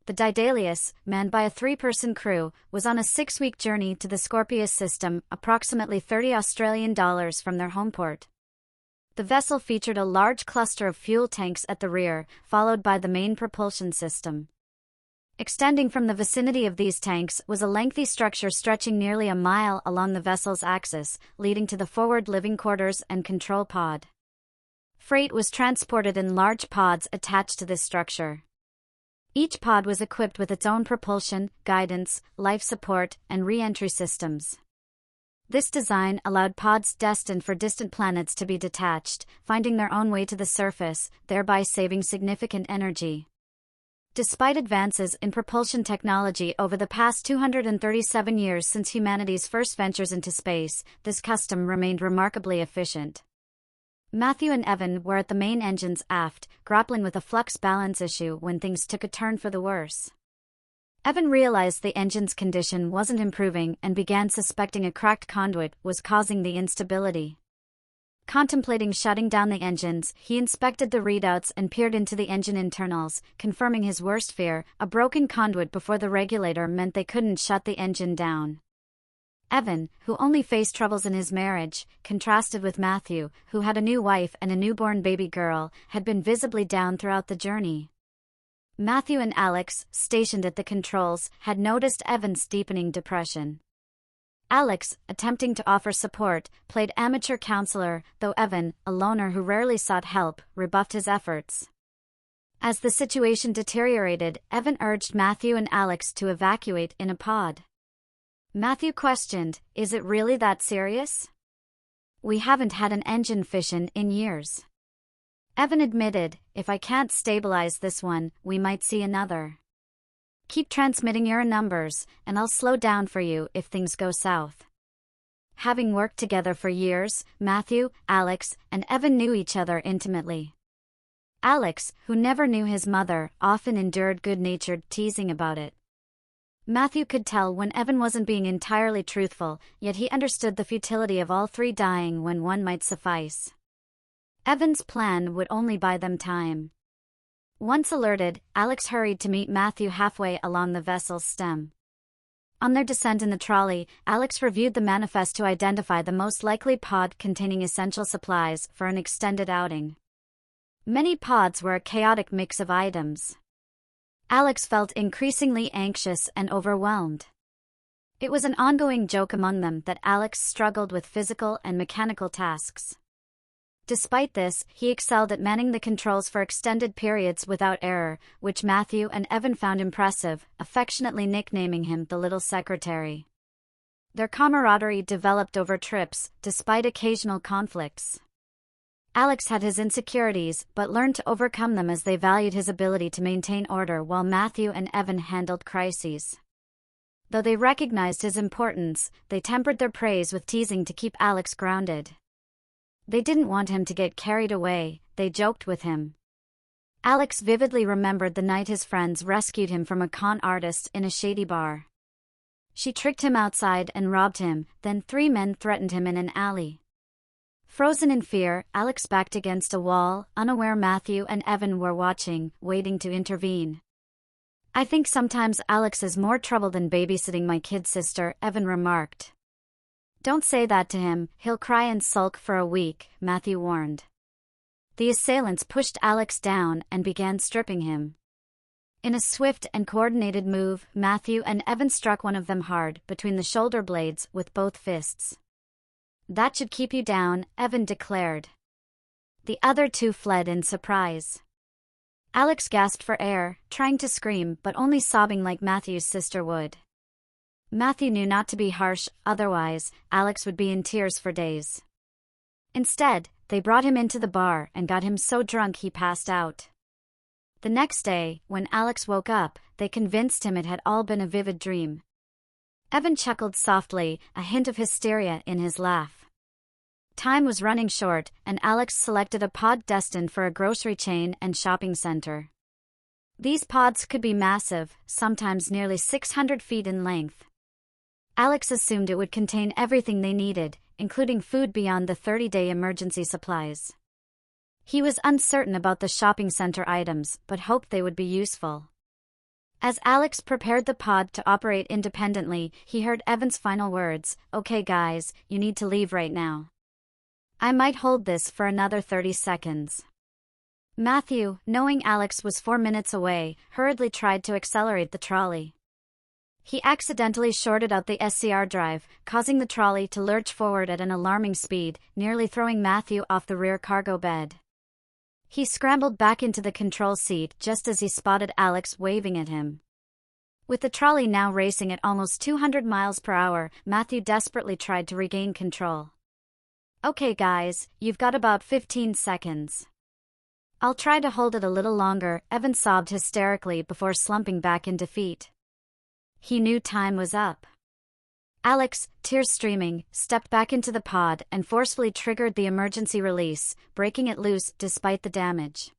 The Didaleus, manned by a 3-person crew, was on a 6-week journey to the Scorpious System, approximately $30 from their homeport. The vessel featured a large cluster of fuel tanks at the rear, followed by the main propulsion system. Extending from the vicinity of these tanks was a lengthy structure stretching nearly a mile along the vessel's axis, leading to the forward living quarters and control pod. Freight was transported in large pods attached to this structure. Each pod was equipped with its own propulsion, guidance, life support, and re-entry systems. This design allowed pods destined for distant planets to be detached, finding their own way to the surface, thereby saving significant energy. Despite advances in propulsion technology over the past 237 years since humanity's first ventures into space, this custom remained remarkably efficient. Matthew and Evan were at the main engines aft, grappling with a flux balance issue when things took a turn for the worse. Evan realized the engine's condition wasn't improving and began suspecting a cracked conduit was causing the instability. Contemplating shutting down the engines, he inspected the readouts and peered into the engine internals, confirming his worst fear: a broken conduit before the regulator meant they couldn't shut the engine down. Evan, who only faced troubles in his marriage, contrasted with Matthew, who had a new wife and a newborn baby girl, had been visibly down throughout the journey. Matthew and Alex, stationed at the controls, had noticed Evan's deepening depression. Alex, attempting to offer support, played amateur counselor, though Evan, a loner who rarely sought help, rebuffed his efforts. As the situation deteriorated, Evan urged Matthew and Alex to evacuate in a pod. Matthew questioned, "Is it really that serious? We haven't had an engine fission in years." Evan admitted, "If I can't stabilize this one, we might see another. Keep transmitting your numbers, and I'll slow down for you if things go south." Having worked together for years, Matthew, Alex, and Evan knew each other intimately. Alex, who never knew his mother, often endured good-natured teasing about it. Matthew could tell when Evan wasn't being entirely truthful, yet he understood the futility of all three dying when one might suffice. Evan's plan would only buy them time. Once alerted, Alex hurried to meet Matthew halfway along the vessel's stem. On their descent in the trolley, Alex reviewed the manifest to identify the most likely pod containing essential supplies for an extended outing. Many pods were a chaotic mix of items. Alex felt increasingly anxious and overwhelmed. It was an ongoing joke among them that Alex struggled with physical and mechanical tasks. Despite this, he excelled at manning the controls for extended periods without error, which Matthew and Evan found impressive, affectionately nicknaming him the Little Secretary. Their camaraderie developed over trips, despite occasional conflicts. Alex had his insecurities, but learned to overcome them as they valued his ability to maintain order, while Matthew and Evan handled crises. Though they recognized his importance, they tempered their praise with teasing to keep Alex grounded. They didn't want him to get carried away, they joked with him. Alex vividly remembered the night his friends rescued him from a con artist in a shady bar. She tricked him outside and robbed him, then 3 men threatened him in an alley. Frozen in fear, Alex backed against a wall, unaware Matthew and Evan were watching, waiting to intervene. "I think sometimes Alex is more trouble than babysitting my kid sister," Evan remarked. "Don't say that to him, he'll cry and sulk for a week," Matthew warned. The assailants pushed Alex down and began stripping him. In a swift and coordinated move, Matthew and Evan struck one of them hard, between the shoulder blades, with both fists. "That should keep you down," Evan declared. The other 2 fled in surprise. Alex gasped for air, trying to scream but only sobbing like Matthew's sister would. Matthew knew not to be harsh, otherwise, Alex would be in tears for days. Instead, they brought him into the bar and got him so drunk he passed out. The next day, when Alex woke up, they convinced him it had all been a vivid dream. Evan chuckled softly, a hint of hysteria in his laugh. Time was running short, and Alex selected a pod destined for a grocery chain and shopping center. These pods could be massive, sometimes nearly 600 feet in length. Alex assumed it would contain everything they needed, including food beyond the 30-day emergency supplies. He was uncertain about the shopping center items, but hoped they would be useful. As Alex prepared the pod to operate independently, he heard Evan's final words, "Okay guys, you need to leave right now. I might hold this for another 30 seconds. Matthew, knowing Alex was 4 minutes away, hurriedly tried to accelerate the trolley. He accidentally shorted out the SCR drive, causing the trolley to lurch forward at an alarming speed, nearly throwing Matthew off the rear cargo bed. He scrambled back into the control seat just as he spotted Alex waving at him. With the trolley now racing at almost 200 miles per hour, Matthew desperately tried to regain control. "Okay guys, you've got about 15 seconds. I'll try to hold it a little longer," Evan sobbed hysterically before slumping back in defeat. He knew time was up. Alex, tears streaming, stepped back into the pod and forcefully triggered the emergency release, breaking it loose despite the damage.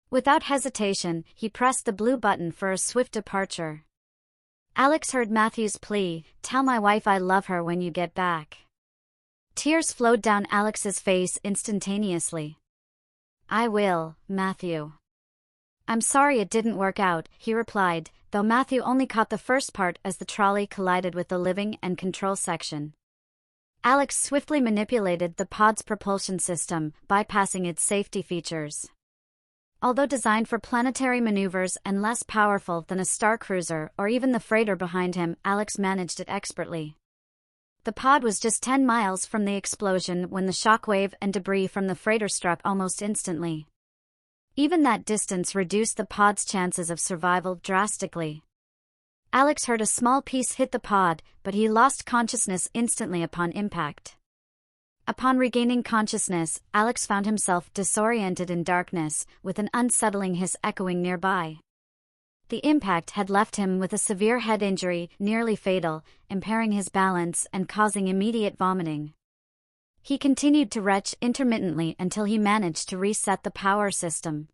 Without hesitation, he pressed the blue button for a swift departure. Alex heard Matthew's plea, "Tell my wife I love her when you get back." Tears flowed down Alex's face instantaneously. "I will, Matthew." "I'm sorry it didn't work out," he replied, though Matthew only caught the first part as the trolley collided with the living and control section. Alex swiftly manipulated the pod's propulsion system, bypassing its safety features. Although designed for planetary maneuvers and less powerful than a star cruiser or even the freighter behind him, Alex managed it expertly. The pod was just 10 miles from the explosion when the shockwave and debris from the freighter struck almost instantly. Even that distance reduced the pod's chances of survival drastically. Alex heard a small piece hit the pod, but he lost consciousness instantly upon impact. Upon regaining consciousness, Alex found himself disoriented in darkness, with an unsettling hiss echoing nearby. The impact had left him with a severe head injury, nearly fatal, impairing his balance and causing immediate vomiting. He continued to retch intermittently until he managed to reset the power system.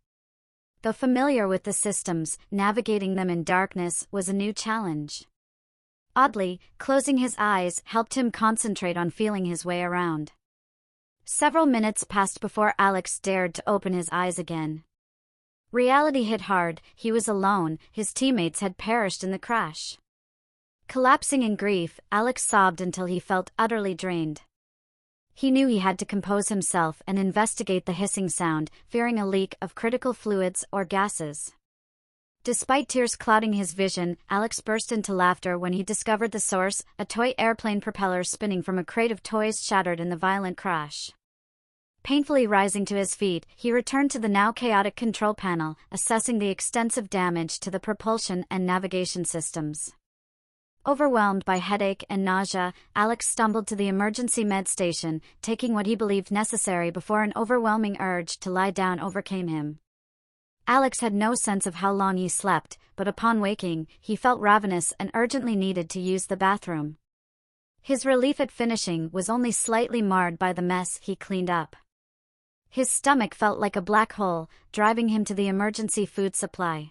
Though familiar with the systems, navigating them in darkness was a new challenge. Oddly, closing his eyes helped him concentrate on feeling his way around. Several minutes passed before Alex dared to open his eyes again. Reality hit hard. He was alone, his teammates had perished in the crash. Collapsing in grief, Alex sobbed until he felt utterly drained. He knew he had to compose himself and investigate the hissing sound, fearing a leak of critical fluids or gases. Despite tears clouding his vision, Alex burst into laughter when he discovered the source, a toy airplane propeller spinning from a crate of toys shattered in the violent crash. Painfully rising to his feet, he returned to the now chaotic control panel, assessing the extensive damage to the propulsion and navigation systems. Overwhelmed by headache and nausea, Alex stumbled to the emergency med station, taking what he believed necessary before an overwhelming urge to lie down overcame him. Alex had no sense of how long he slept, but upon waking, he felt ravenous and urgently needed to use the bathroom. His relief at finishing was only slightly marred by the mess he cleaned up. His stomach felt like a black hole, driving him to the emergency food supply.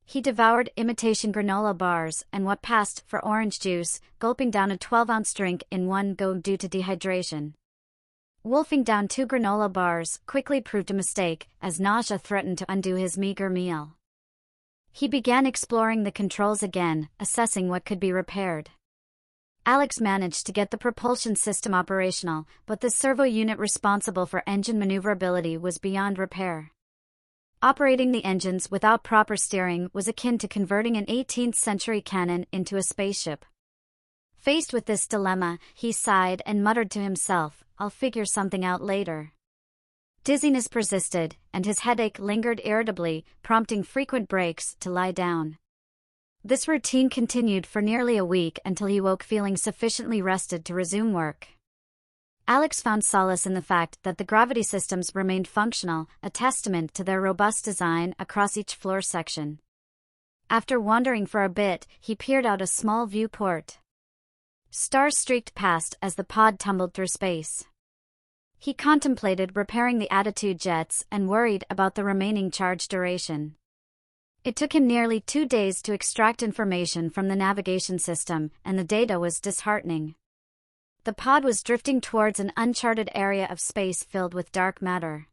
He devoured imitation granola bars and what passed for orange juice, gulping down a 12-ounce drink in one go due to dehydration. Wolfing down 2 granola bars quickly proved a mistake, as nausea threatened to undo his meager meal. He began exploring the controls again, assessing what could be repaired. Alex managed to get the propulsion system operational, but the servo unit responsible for engine maneuverability was beyond repair. Operating the engines without proper steering was akin to converting an 18th-century cannon into a spaceship. Faced with this dilemma, he sighed and muttered to himself, "I'll figure something out later." Dizziness persisted, and his headache lingered irritably, prompting frequent breaks to lie down. This routine continued for nearly a week until he woke feeling sufficiently rested to resume work. Alex found solace in the fact that the gravity systems remained functional, a testament to their robust design across each floor section. After wandering for a bit, he peered out a small viewport. Stars streaked past as the pod tumbled through space. He contemplated repairing the attitude jets and worried about the remaining charge duration. It took him nearly 2 days to extract information from the navigation system, and the data was disheartening. The pod was drifting towards an uncharted area of space filled with dark matter.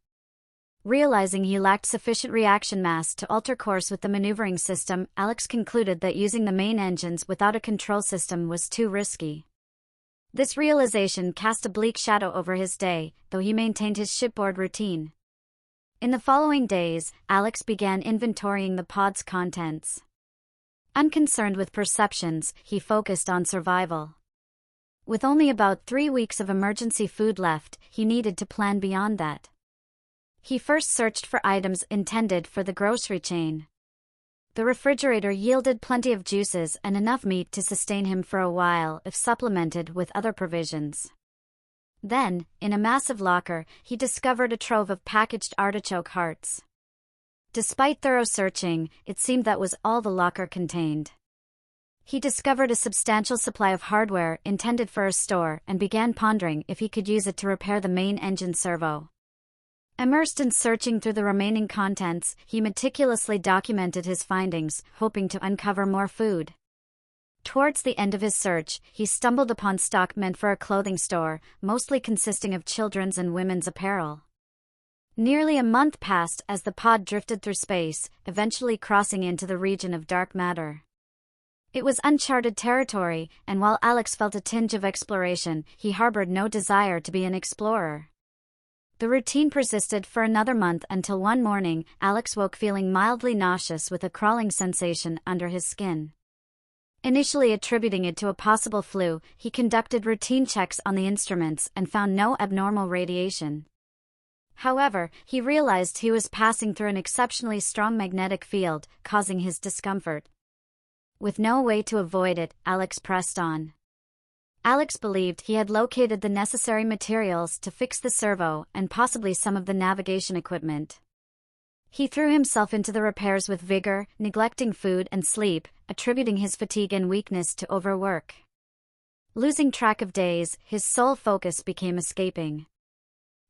Realizing he lacked sufficient reaction mass to alter course with the maneuvering system, Alex concluded that using the main engines without a control system was too risky. This realization cast a bleak shadow over his day, though he maintained his shipboard routine. In the following days, Alex began inventorying the pod's contents. Unconcerned with perceptions, he focused on survival. With only about 3 weeks of emergency food left, he needed to plan beyond that. He first searched for items intended for the grocery chain. The refrigerator yielded plenty of juices and enough meat to sustain him for a while if supplemented with other provisions. Then, in a massive locker, he discovered a trove of packaged artichoke hearts. Despite thorough searching, it seemed that was all the locker contained. He discovered a substantial supply of hardware intended for a store and began pondering if he could use it to repair the main engine servo. Immersed in searching through the remaining contents, he meticulously documented his findings, hoping to uncover more food. Towards the end of his search, he stumbled upon stock meant for a clothing store, mostly consisting of children's and women's apparel. Nearly a month passed as the pod drifted through space, eventually crossing into the region of dark matter. It was uncharted territory, and while Alex felt a tinge of exploration, he harbored no desire to be an explorer. The routine persisted for another month until one morning, Alex woke feeling mildly nauseous with a crawling sensation under his skin. Initially attributing it to a possible flu, he conducted routine checks on the instruments and found no abnormal radiation. However, he realized he was passing through an exceptionally strong magnetic field, causing his discomfort. With no way to avoid it, Alex pressed on. Alex believed he had located the necessary materials to fix the servo and possibly some of the navigation equipment. He threw himself into the repairs with vigor, neglecting food and sleep, attributing his fatigue and weakness to overwork. Losing track of days, his sole focus became escaping.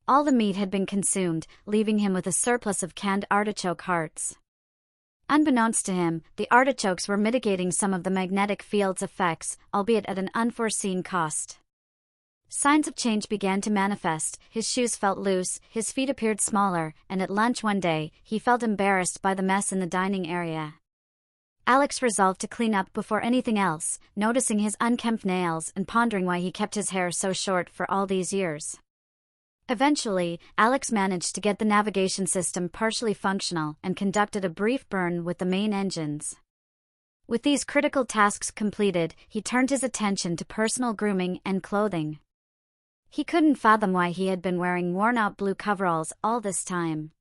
All the meat had been consumed, leaving him with a surplus of canned artichoke hearts. Unbeknownst to him, the artichokes were mitigating some of the magnetic field's effects, albeit at an unforeseen cost. Signs of change began to manifest. His shoes felt loose, his feet appeared smaller, and at lunch one day, he felt embarrassed by the mess in the dining area. Alex resolved to clean up before anything else, noticing his unkempt nails and pondering why he kept his hair so short for all these years. Eventually, Alex managed to get the navigation system partially functional and conducted a brief burn with the main engines. With these critical tasks completed, he turned his attention to personal grooming and clothing. He couldn't fathom why he had been wearing worn-out blue coveralls all this time.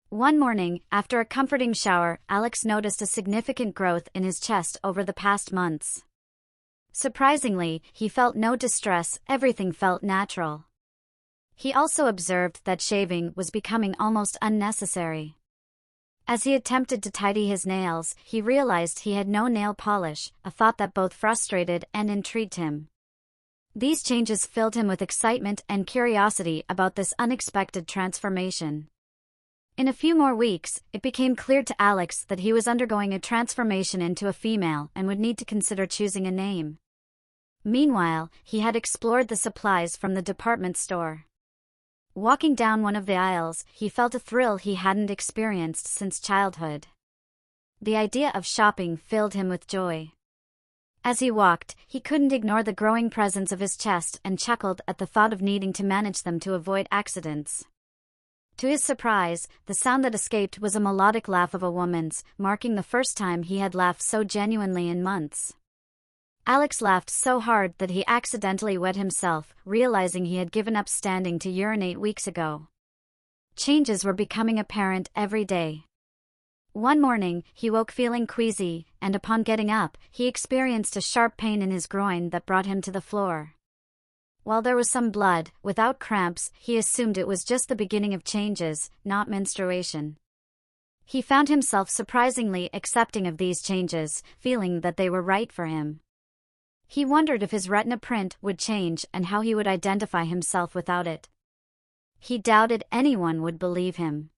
One morning, after a comforting shower, Alex noticed a significant growth in his chest over the past months. Surprisingly, he felt no distress, everything felt natural. He also observed that shaving was becoming almost unnecessary. As he attempted to tidy his nails, he realized he had no nail polish, a thought that both frustrated and intrigued him. These changes filled him with excitement and curiosity about this unexpected transformation. In a few more weeks, it became clear to Alex that he was undergoing a transformation into a female and would need to consider choosing a name. Meanwhile, he had explored the supplies from the department store. Walking down one of the aisles, he felt a thrill he hadn't experienced since childhood. The idea of shopping filled him with joy. As he walked, he couldn't ignore the growing presence of his chest and chuckled at the thought of needing to manage them to avoid accidents. To his surprise, the sound that escaped was a melodic laugh of a woman's, marking the first time he had laughed so genuinely in months. Alex laughed so hard that he accidentally wet himself, realizing he had given up standing to urinate weeks ago. Changes were becoming apparent every day. One morning, he woke feeling queasy, and upon getting up, he experienced a sharp pain in his groin that brought him to the floor. While there was some blood, without cramps, he assumed it was just the beginning of changes, not menstruation. He found himself surprisingly accepting of these changes, feeling that they were right for him. He wondered if his retina print would change and how he would identify himself without it. He doubted anyone would believe him.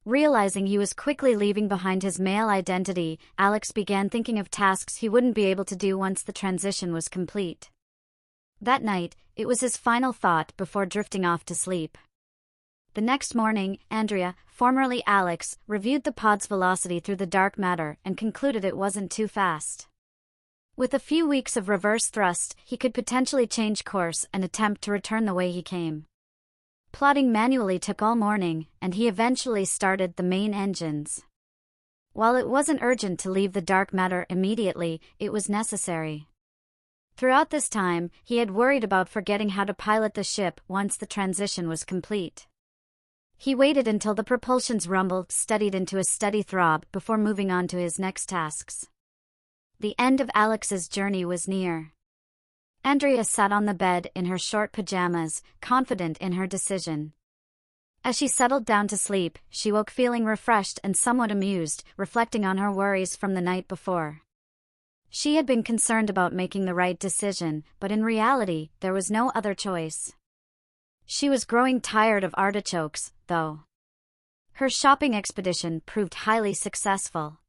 Realizing he was quickly leaving behind his male identity, Alex began thinking of tasks he wouldn't be able to do once the transition was complete. That night, it was his final thought before drifting off to sleep. The next morning, Andrea, formerly Alex, reviewed the pod's velocity through the dark matter and concluded it wasn't too fast. With a few weeks of reverse thrust, he could potentially change course and attempt to return the way he came. Plotting manually took all morning, and he eventually started the main engines. While it wasn't urgent to leave the dark matter immediately, it was necessary. Throughout this time, he had worried about forgetting how to pilot the ship once the transition was complete. He waited until the propulsions rumbled, steadied into a steady throb before moving on to his next tasks. The end of Alex's journey was near. Andrea sat on the bed in her short pajamas, confident in her decision. As she settled down to sleep, she woke feeling refreshed and somewhat amused, reflecting on her worries from the night before. She had been concerned about making the right decision, but in reality, there was no other choice. She was growing tired of artichokes, though. Her shopping expedition proved highly successful.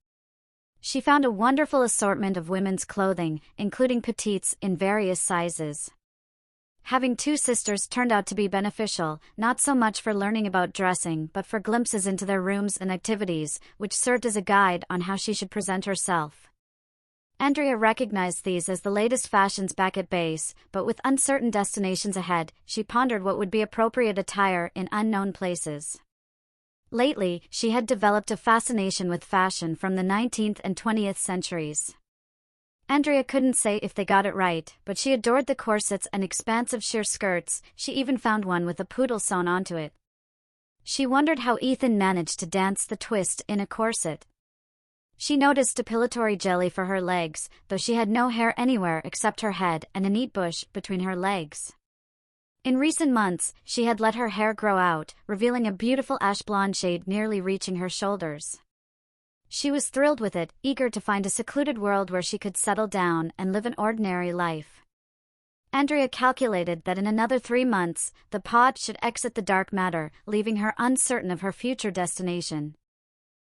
She found a wonderful assortment of women's clothing, including petites in various sizes. Having two sisters turned out to be beneficial, not so much for learning about dressing but for glimpses into their rooms and activities, which served as a guide on how she should present herself. Andrea recognized these as the latest fashions back at base, but with uncertain destinations ahead, she pondered what would be appropriate attire in unknown places. Lately, she had developed a fascination with fashion from the 19th and 20th centuries. Andrea couldn't say if they got it right, but she adored the corsets and expansive sheer skirts. She even found one with a poodle sewn onto it. She wondered how Ethan managed to dance the twist in a corset. She noticed depilatory jelly for her legs, though she had no hair anywhere except her head and a neat bush between her legs. In recent months, she had let her hair grow out, revealing a beautiful ash blonde shade nearly reaching her shoulders. She was thrilled with it, eager to find a secluded world where she could settle down and live an ordinary life. Andrea calculated that in another 3 months, the pod should exit the dark matter, leaving her uncertain of her future destination.